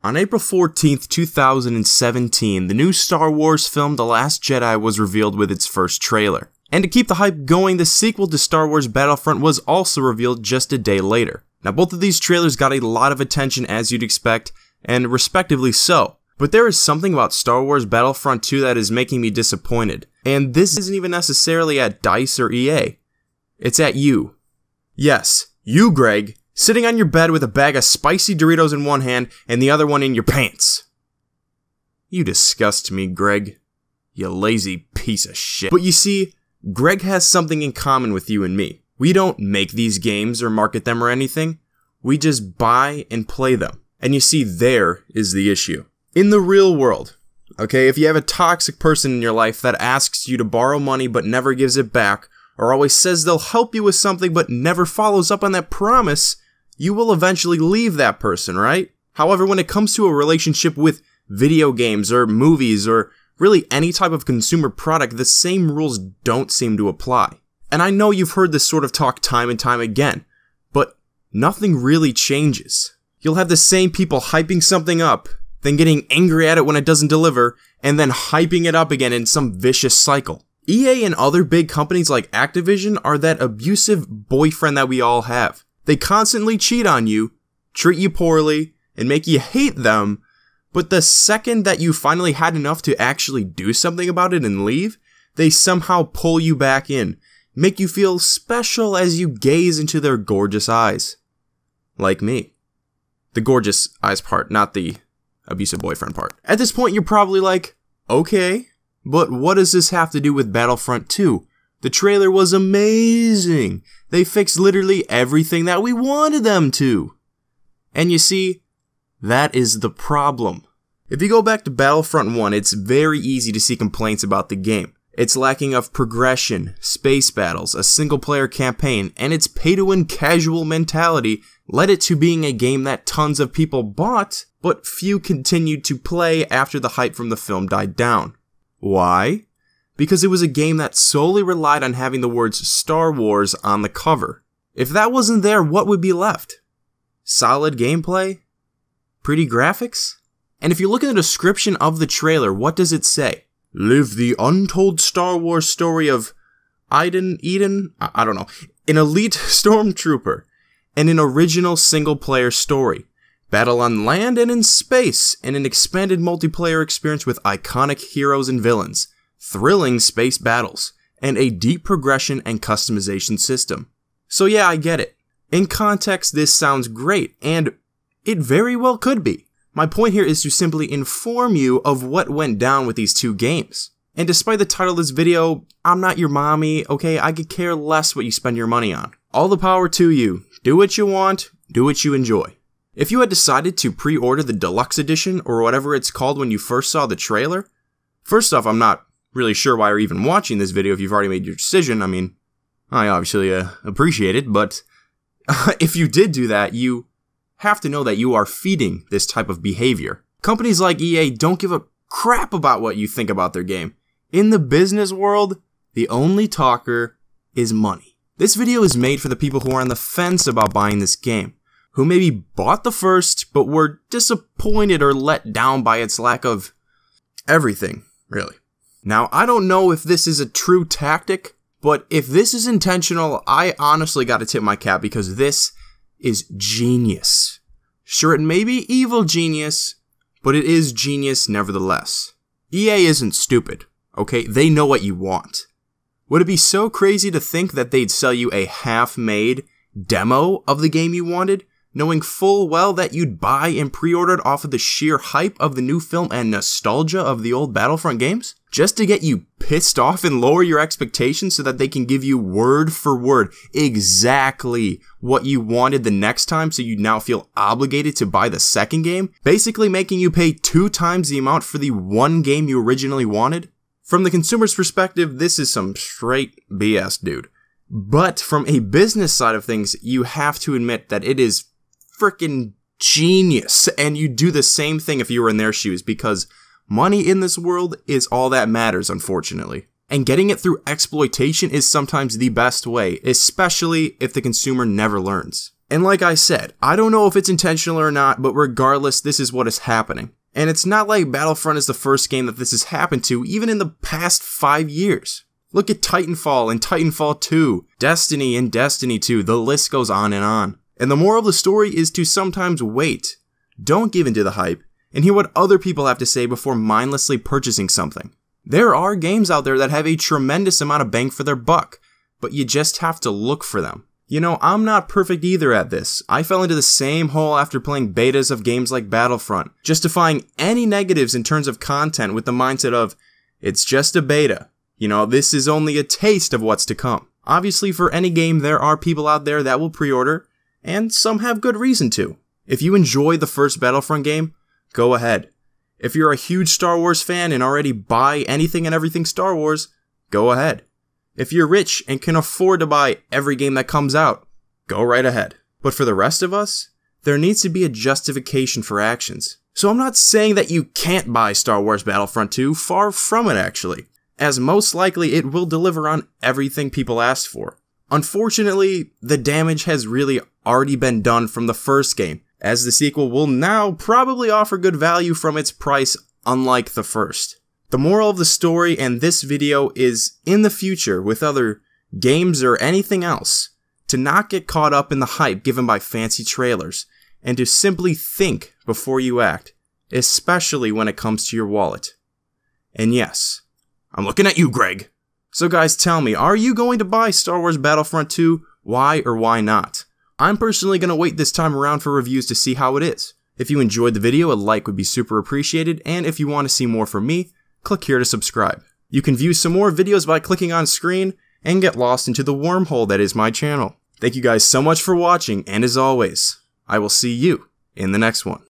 On April 14th, 2017, the new Star Wars film The Last Jedi was revealed with its first trailer. And to keep the hype going, the sequel to Star Wars Battlefront was also revealed just a day later. Now, both of these trailers got a lot of attention, as you'd expect, and respectively so. But there is something about Star Wars Battlefront 2 that is making me disappointed. And this isn't even necessarily at DICE or EA. It's at you. Yes, you, Greg, sitting on your bed with a bag of spicy Doritos in one hand and the other one in your pants. You disgust me, Greg. You lazy piece of shit. But you see, Greg has something in common with you and me. We don't make these games or market them or anything. We just buy and play them. And you see, there is the issue. In the real world, okay, if you have a toxic person in your life that asks you to borrow money but never gives it back, or always says they'll help you with something but never follows up on that promise, you will eventually leave that person, right? However, when it comes to a relationship with video games or movies or really any type of consumer product, the same rules don't seem to apply. And I know you've heard this sort of talk time and time again, but nothing really changes. You'll have the same people hyping something up, then getting angry at it when it doesn't deliver, and then hyping it up again in some vicious cycle. EA and other big companies like Activision are that abusive boyfriend that we all have. They constantly cheat on you, treat you poorly, and make you hate them, but the second that you finally had enough to actually do something about it and leave, they somehow pull you back in, make you feel special as you gaze into their gorgeous eyes. Like me. The gorgeous eyes part, not the abusive boyfriend part. At this point, you're probably like, okay, but what does this have to do with Battlefront 2? The trailer was amazing. They fixed literally everything that we wanted them to. And you see, that is the problem. If you go back to Battlefront 1, it's very easy to see complaints about the game. Its lacking of progression, space battles, a single-player campaign, and its pay-to-win casual mentality led it to being a game that tons of people bought, but few continued to play after the hype from the film died down. Why? Because it was a game that solely relied on having the words Star Wars on the cover. If that wasn't there, what would be left? Solid gameplay? Pretty graphics? And if you look at the description of the trailer, what does it say? Live the untold Star Wars story of I don't know, an elite stormtrooper, and an original single-player story. Battle on land and in space, and an expanded multiplayer experience with iconic heroes and villains, thrilling space battles, and a deep progression and customization system. So yeah, I get it. In context, this sounds great, and it very well could be. My point here is to simply inform you of what went down with these two games. And despite the title of this video, I'm not your mommy, okay? I could care less what you spend your money on. All the power to you. Do what you want, do what you enjoy. If you had decided to pre-order the deluxe edition or whatever it's called when you first saw the trailer, first off, I'm not really sure why you're even watching this video if you've already made your decision. I mean, I obviously appreciate it, but if you did do that, you have to know that you are feeding this type of behavior. Companies like EA don't give a crap about what you think about their game. In the business world, the only talker is money. This video is made for the people who are on the fence about buying this game, who maybe bought the first, but were disappointed or let down by its lack of everything, really. Now, I don't know if this is a true tactic, but if this is intentional, I honestly gotta tip my cap because this is genius. Sure, it may be evil genius, but it is genius nevertheless. EA isn't stupid, okay? They know what you want. Would it be so crazy to think that they'd sell you a half-made demo of the game you wanted, knowing full well that you'd buy and pre-order it off of the sheer hype of the new film and nostalgia of the old Battlefront games? Just to get you pissed off and lower your expectations so that they can give you word for word exactly what you wanted the next time so you now feel obligated to buy the second game? Basically making you pay 2 times the amount for the one game you originally wanted? From the consumer's perspective, this is some straight BS, dude. But from a business side of things, you have to admit that it is freaking genius, and you'd do the same thing if you were in their shoes, because money in this world is all that matters, unfortunately. And getting it through exploitation is sometimes the best way, especially if the consumer never learns. And like I said, I don't know if it's intentional or not, but regardless, this is what is happening. And it's not like Battlefront is the first game that this has happened to, even in the past 5 years. Look at Titanfall and Titanfall 2, Destiny and Destiny 2, the list goes on. And the moral of the story is to sometimes wait. Don't give in to the hype, and hear what other people have to say before mindlessly purchasing something. There are games out there that have a tremendous amount of bang for their buck, but you just have to look for them. You know, I'm not perfect either at this. I fell into the same hole after playing betas of games like Battlefront, justifying any negatives in terms of content with the mindset of, it's just a beta. You know, this is only a taste of what's to come. Obviously, for any game, there are people out there that will pre-order, and some have good reason to. If you enjoy the first Battlefront game, go ahead. If you're a huge Star Wars fan and already buy anything and everything Star Wars, go ahead. If you're rich and can afford to buy every game that comes out, go right ahead. But for the rest of us, there needs to be a justification for actions. So I'm not saying that you can't buy Star Wars Battlefront 2, far from it actually, as most likely it will deliver on everything people asked for. Unfortunately, the damage has really already been done from the first game, as the sequel will now probably offer good value from its price, unlike the first. The moral of the story and this video is, in the future with other games or anything else, to not get caught up in the hype given by fancy trailers, and to simply think before you act, especially when it comes to your wallet. And yes, I'm looking at you, Greg. So guys, tell me, are you going to buy Star Wars Battlefront 2? Why or why not? I'm personally going to wait this time around for reviews to see how it is. If you enjoyed the video, a like would be super appreciated, and if you want to see more from me, click here to subscribe. You can view some more videos by clicking on screen and get lost into the wormhole that is my channel. Thank you guys so much for watching, and as always, I will see you in the next one.